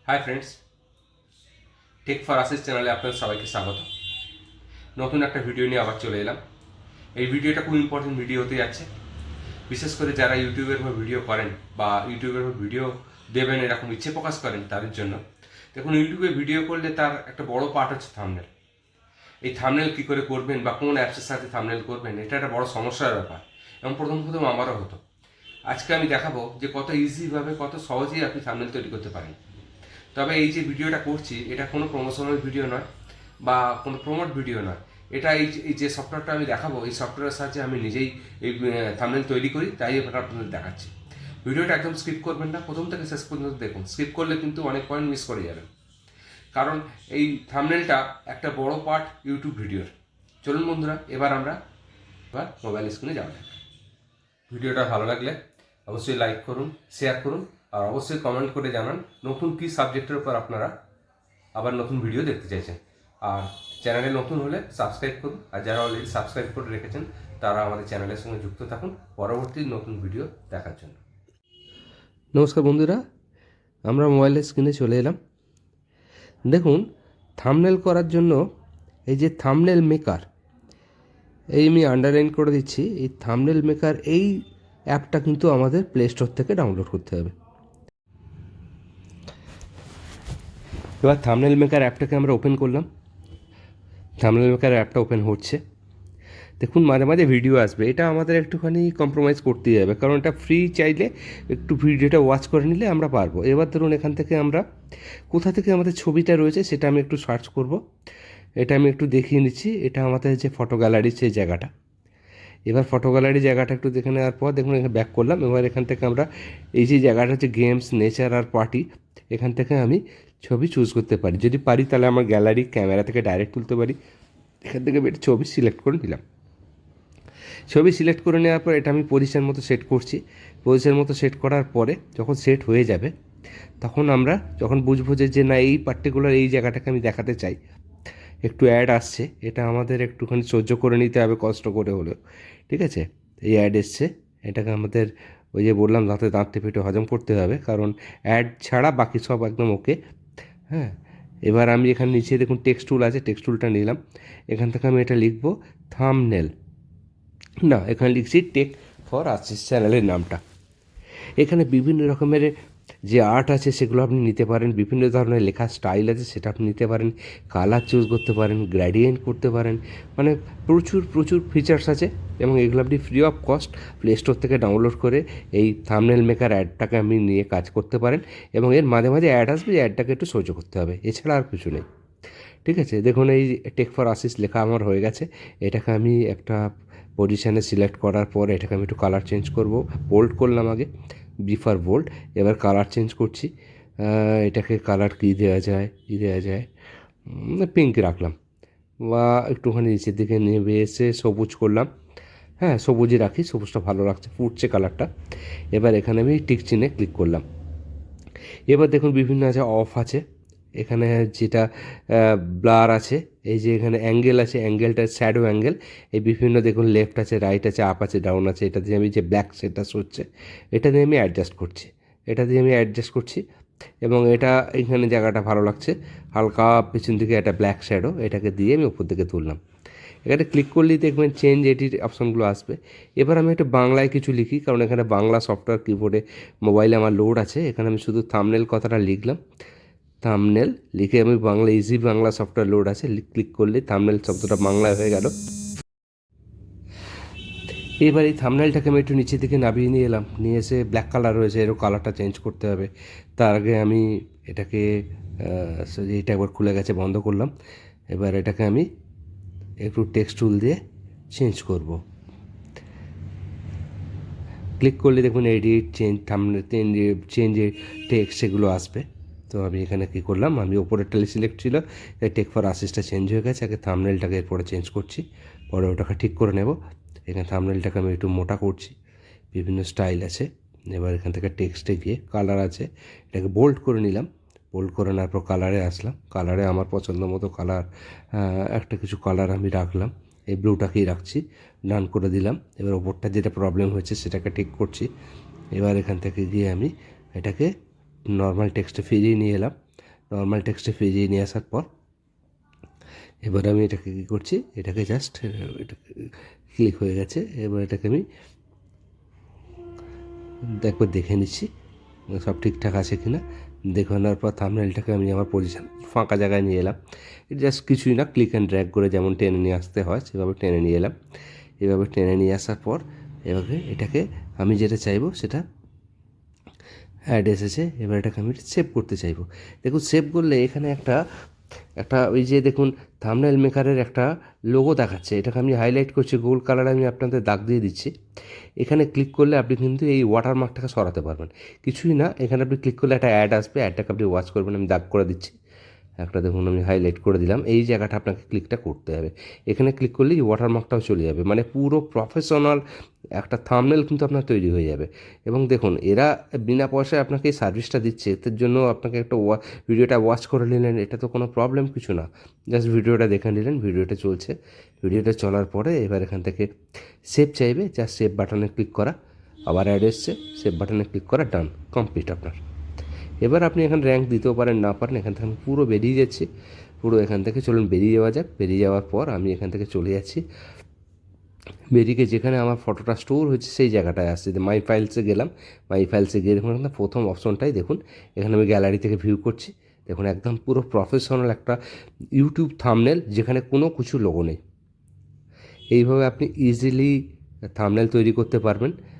Hi friends, take for আসিস চ্যানেলে আপনাদের সবাইকে স্বাগত। নতুন একটা ভিডিও নিয়ে আবার চলে এলাম। এই ভিডিওটা খুব ইম্পর্টেন্ট ভিডিও হতে যাচ্ছে, বিশেষ করে যারা ইউটিউবের উপর ভিডিও করেন বা ইউটিউবের উপর ভিডিও দেবেন এরকম ইচ্ছে প্রকাশ করেন তাদের জন্য। দেখুন, ইউটিউবে ভিডিও করলে তার একটা বড় পার্ট হচ্ছে থাম্বনেল। এই থাম্বনেল কী করে করবেন বা কোন অ্যাপসের সাথে থাম্বনেল করবেন, এটা একটা বড় সমস্যার ব্যাপার এবং প্রথম প্রথম আমারও হতো। আজকে আমি দেখাবো যে কত ইজিভাবে, কত সহজেই আপনি থাম্বনেল তৈরি করতে পারেন। তবে এই যে ভিডিওটা করছি এটা কোনো প্রমোশনাল ভিডিও নয় বা কোনো প্রমোট ভিডিও নয়। এটা এই যে সফটওয়্যারটা আমি দেখাবো, এই সফটওয়্যারের সাহায্যে আমি নিজেই এই থাম্বনেল তৈরি করি, তাই এবার আপনাদের দেখাচ্ছি। ভিডিওটা একদম স্কিপ করবেন না, প্রথম থেকে শেষ পর্যন্ত দেখুন। স্কিপ করলে কিন্তু অনেক পয়েন্ট মিস করে যাবেন, কারণ এই থাম্বনেলটা একটা বড় পার্ট ইউটিউব ভিডিওর। চলুন বন্ধুরা, এবার মোবাইল স্ক্রিনে যাওয়া যাক। ভিডিওটা ভালো লাগলে অবশ্যই লাইক করুন, শেয়ার করুন, আর অবশ্যই কমেন্ট করে জানান নতুন কী সাবজেক্টের উপর আপনারা আবার নতুন ভিডিও দেখতে চাইছেন। আর চ্যানেলে নতুন হলে সাবস্ক্রাইব করুন, আর যারা অলরেডি সাবস্ক্রাইব করে রেখেছেন তারা আমাদের চ্যানেলের সঙ্গে যুক্ত থাকুন পরবর্তী নতুন ভিডিও দেখার জন্য। নমস্কার বন্ধুরা, আমরা মোবাইলের স্ক্রিনে চলে এলাম। দেখুন, থাম্বনেল করার জন্য এই যে থাম্বনেল মেকার, এই আমি আন্ডারলাইন করে দিচ্ছি, এই থাম্বনেল মেকার এই অ্যাপটা কিন্তু আমাদের প্লে স্টোর থেকে ডাউনলোড করতে হবে। এবার থাম্বনেল মেকার অ্যাপটাকে আমরা ওপেন করলাম। থাম্বনেল মেকার অ্যাপটা ওপেন হচ্ছে। দেখুন, মাঝে মাঝে ভিডিও আসবে, এটা আমাদের একটুখানি কম্প্রোমাইজ করতেই হবে, কারণ এটা ফ্রি। চাইলে একটু ভিডিওটা ওয়াচ করে নিলে আমরা পারবো। এবার ধরুন, এখান থেকে আমরা কোথা থেকে আমাদের ছবিটা রয়েছে সেটা আমি একটু সার্চ করব। এটা আমি একটু দেখিয়ে নিচ্ছি। এটা আমাদের যে ফটো গ্যালারির সেই জায়গাটা। এবার ফটো গ্যালারি জায়গাটা একটু দেখে নেওয়ার পর দেখুন, এখানে ব্যাক করলাম। এবার এখান থেকে আমরা এই যে জায়গাটা হচ্ছে গেমস, নেচার আর পার্টি, এখান থেকে আমি ছবি চুজ করতে পারি। যদি পারি তাহলে আমার গ্যালারি ক্যামেরা থেকে ডাইরেক্ট তুলতে পারি। এখান থেকে ছবি সিলেক্ট করে নিলাম। ছবি সিলেক্ট করে নেওয়ার পর এটা আমি পজিশন মতো সেট করছি। পজিশন মতো সেট করার পরে যখন সেট হয়ে যাবে, তখন আমরা যখন বুঝবো যে না, এই পার্টিকুলার এই জায়গাটাকে আমি দেখাতে চাই, একটু অ্যাড আসছে, এটা আমাদের একটুখানি সহ্য করে নিতে হবে, কষ্ট করে হলেও। ঠিক আছে, এই অ্যাড এসছে, এটাকে আমাদের ওই যে বললাম দাঁতে দাঁত টিপে হজম করতে হবে, কারণ অ্যাড ছাড়া বাকি সব একদম ওকে। হ্যাঁ, এবার আমি এখানে নিচে দেখুন টেক্সট টুল আছে, টেক্সট টুলটা নিলাম। এখান থেকে আমি এটা লিখবো থাম্বনেল, না এখানে লিখছি টেক ফর আসিস চ্যানেলের নামটা। এখানে বিভিন্ন রকমের যে আর্ট আছে সেগুলো আপনি নিতে পারেন, বিভিন্ন ধরনের লেখার স্টাইল আছে সেটা আপনি নিতে পারেন, কালার চুজ করতে পারেন, গ্র্যাডিয়েন্ট করতে পারেন, মানে প্রচুর প্রচুর ফিচার্স আছে। এবং এগুলো আপনি free of cost play store থেকে ডাউনলোড করে এই থাম্বনেল মেকার অ্যাডটাকে আপনি নিয়ে কাজ করতে পারেন। এবং এর মাঝে মাঝে অ্যাড আসবে, অ্যাডটাকে একটু সহ্য করতে হবে, এছাড়া আর কিছু নেই। ঠিক আছে, দেখুন এই টেক ফর আসিস লেখা আমার হয়ে গেছে। এটাকে আমি একটা পজিশানে সিলেক্ট করার পর এটাকে আমি একটু কালার চেঞ্জ করব। বোল্ড করলাম আগে, বিফার বোল্ড। এবার কালার চেঞ্জ করছি। এটাকে কালার কী দেওয়া যায়, পিঙ্ক রাখলাম, বা একটুখানি নিচের দিকে নেমে এসে সবুজ করলাম। হ্যাঁ, সবুজই রাখি, সবুজটা ভালো লাগছে, ফুটছে কালারটা। এবার এখানে আমি টিক চিহ্নে ক্লিক করলাম। এবার দেখুন বিভিন্ন আছে, অফ আছে, এখানে যেটা ব্লার আছে, এই যে এখানে অ্যাঙ্গেল আছে, অ্যাঙ্গেলটা শ্যাডো অ্যাঙ্গেল। এই বিভিন্ন দেখুন লেফট আছে, রাইট আছে, আপ আছে, ডাউন আছে। এটা দিয়ে আমি যে ব্ল্যাক সেটাস হচ্ছে, এটা দিয়ে আমি অ্যাডজাস্ট করছি। এবং এটা এখানে জায়গাটা ভালো লাগছে, হালকা পেছন দিকে একটা ব্ল্যাক শ্যাডো, এটাকে দিয়ে আমি উপর দিকে তুললাম। এখানে ক্লিক করলেই দেখবেন চেঞ্জ এডিট অপশনগুলো আসবে। এবার আমি একটু বাংলায় কিছু লিখি, কারণ এখানে বাংলা সফটওয়্যার কিবোর্ডে মোবাইলে আমার লোড আছে। এখানে আমি শুধু থাম্বনেল কথাটা লিখলাম। থাম্বনেল লিখে আমি Bangla, easy Bangla software load আছে, ক্লিক করলে থাম্বনেল শব্দটা বাংলায় হয়ে গেল। এবার এই থাম্বনেলটাকে আমি একটু নিচের দিকে নামিয়ে নিয়ে এলাম, নিয়ে এসে ব্ল্যাক কালার রয়েছে, এরও কালারটা চেঞ্জ করতে হবে। তার আগে আমি এটাকে এটা একবার খুলে গেছে, বন্ধ করলাম। এবার এটাকে আমি একটু টেক্সট টুল দিয়ে চেঞ্জ করব। ক্লিক করলে দেখুন edit, change, thumbnail change text সেগুলো আসবে। তো আমি এখানে কী করলাম, আমি ওপরেরটা সিলেক্ট ছিল, টেক ফর আসিসটা চেঞ্জ হয়ে গেছে। আগে থাম্বনেলটাকে এরপরে চেঞ্জ করছি, পরে ওটাকে ঠিক করে নেব। এখানে থাম্বনেলটাকে আমি একটু মোটা করছি, বিভিন্ন স্টাইল আছে। এবার এখান থেকে টেক্সটে গিয়ে কালার আছে, এটাকে বোল্ড করে নিলাম। বোল্ড করে নেওয়ার পর কালারে আসলাম। কালারে আমার পছন্দ মতো কালার, একটা কিছু কালার আমি রাখলাম, এই ব্লুটাকেই রাখছি, ডান করে দিলাম। এবার ওপরটা যেটা প্রবলেম হয়েছে সেটাকে ঠিক করছি। এবার এখান থেকে গিয়ে আমি এটাকে নর্মাল টেক্সটে ফিরিয়ে নিয়ে এলাম। নর্মাল টেক্সটে ফিরিয়ে নিয়ে আসার পর এবার আমি এটাকে কী করছি, এটাকে জাস্ট এটা ক্লিক হয়ে গেছে। এবার এটাকে আমি একবার দেখে নিচ্ছি সব ঠিকঠাক আছে কি না। দেখানোর পর থাম্বনেলটাকে আমি আমার পজিশন ফাঁকা জায়গায় নিয়ে এলাম। জাস্ট কিছুই না, ক্লিক অ্যান্ড ড্র্যাগ করে যেমন টেনে নিয়ে আসতে হয় সেভাবে টেনে নিয়ে এলাম। এভাবে টেনে নিয়ে আসার পর এভাবে এটাকে আমি যেটা চাইবো সেটা অ্যাড এসেছে। এবার এটাকে আমি সেভ করতে চাইবো। দেখুন সেভ করলে এখানে একটা একটা ওই যে দেখুন থাম্বনেল মেকারের একটা লোগো দেখাচ্ছে, এটাকে আমি হাইলাইট করছি গোল্ড কালারে, আমি আপনাদের দাগ দিয়ে দিচ্ছি। এখানে ক্লিক করলে আপনি কিন্তু এই ওয়াটারমার্কটাকে সরাতে পারবেন। কিছুই না, এখানে আপনি ক্লিক করলে একটা অ্যাড আসবে, অ্যাডটাকে আপনি ওয়াচ করবেন। আমি দাগ করে দিচ্ছি একটা, দেখুন আমি হাইলাইট করে দিলাম। এই জায়গাটা আপনাকে ক্লিকটা করতে হবে। এখানে ক্লিক করলেই ওয়াটারমার্কটাও চলে যাবে, মানে পুরো প্রফেশনাল একটা থাম্বনেল কিন্তু আপনার তৈরি হয়ে যাবে। এবং দেখুন এরা বিনা পয়সায় আপনাকে এই সার্ভিসটা দিচ্ছে, এর জন্য আপনাকে একটা ভিডিওটা ওয়াচ করে নিলেন, এটা তো কোনো প্রবলেম কিছু না। জাস্ট ভিডিওটা দেখে নিলেন, ভিডিওটা চলছে। ভিডিওটা চলার পরে এবার এখান থেকে সেভ চাইবে, জাস্ট সেভ বাটনে ক্লিক করা, আবার অ্যাড এসছে, সেভ বাটনে ক্লিক করা, ডান, কমপ্লিট আপনার। এবার আপনি এখানে র্যাঙ্ক দিতেও পারেন, না পারেন। এখান থেকে আমি পুরো বেরিয়ে যাচ্ছি, পুরো এখান থেকে চলুন বেরিয়ে যাওয়া যাক। বেরিয়ে যাওয়ার পর আমি এখান থেকে চলে যাচ্ছি, বেরিয়ে যেখানে আমার ফটোটা স্টোর হয়েছে সেই জায়গাটায় আসছে। মাই ফাইলসে গেলাম, মাই ফাইলসে গিয়ে দেখুন এখানে প্রথম অপশনটাই দেখুন, এখানে আমি গ্যালারি থেকে ভিউ করছি। দেখুন একদম পুরো প্রফেশনাল একটা ইউটিউব থাম্বনেল, যেখানে কোনো কিছু লোগো নেই। এইভাবে আপনি ইজিলি থাম্বনেল তৈরি করতে পারবেন।